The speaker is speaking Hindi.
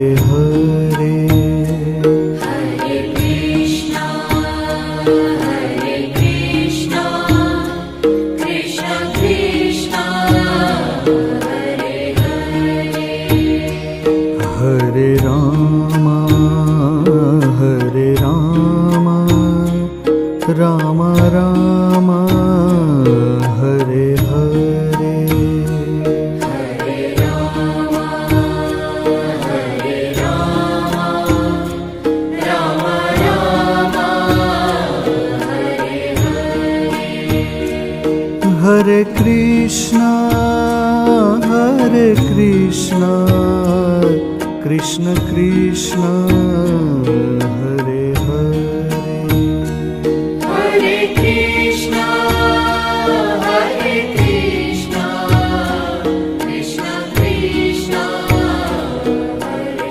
हरे हरे कृष्णा कृष्ण कृष्ण हरे हरे हरे राम राम राम हरे हरे हरे राम राम राम हरे हरे हरे कृष्णा कृष्ण कृष्ण